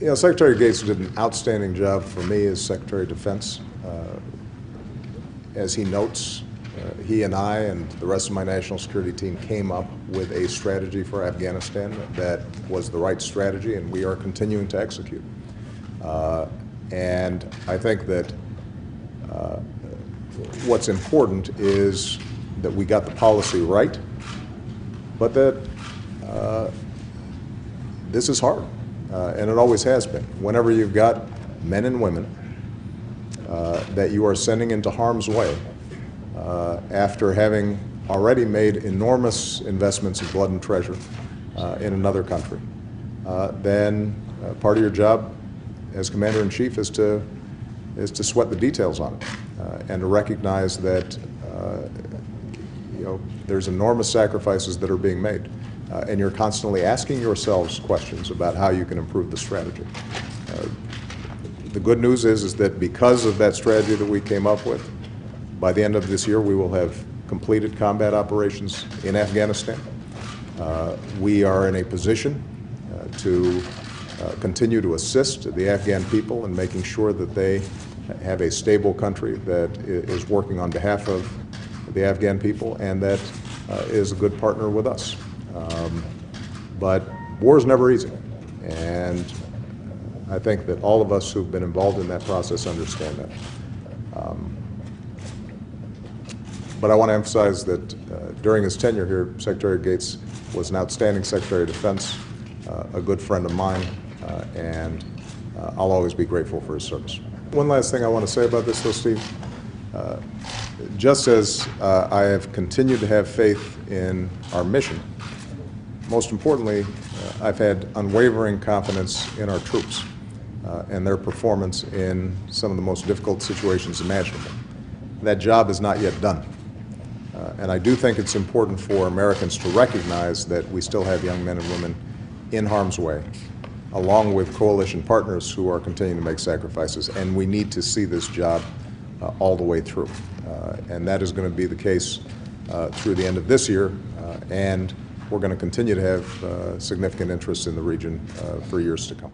Secretary Gates did an outstanding job for me as Secretary of Defense. As he notes, he and I and the rest of my national security team came up with a strategy for Afghanistan that was the right strategy, and we are continuing to execute. And I think that what's important is that we got the policy right, but that this is hard, and it always has been. Whenever you've got men and women that you are sending into harm's way after having already made enormous investments of blood and treasure in another country, then part of your job as Commander-in-Chief is to sweat the details on it and to recognize that there's enormous sacrifices that are being made, and you're constantly asking yourselves questions about how you can improve the strategy. The good news is that because of that strategy that we came up with, by the end of this year we will have completed combat operations in Afghanistan. We are in a position to continue to assist the Afghan people in making sure that they have a stable country that is working on behalf of the Afghan people and that is a good partner with us. But war is never easy, and I think that all of us who've been involved in that process understand that. But I want to emphasize that during his tenure here, Secretary Gates was an outstanding Secretary of Defense, a good friend of mine, and I'll always be grateful for his service. One last thing I want to say about this, though, Steve. Just as I have continued to have faith in our mission, most importantly, I've had unwavering confidence in our troops and their performance in some of the most difficult situations imaginable. That job is not yet done. And I do think it's important for Americans to recognize that we still have young men and women in harm's way, along with coalition partners who are continuing to make sacrifices, and we need to see this job all the way through. And that is going to be the case through the end of this year, and we're going to continue to have significant interest in the region for years to come.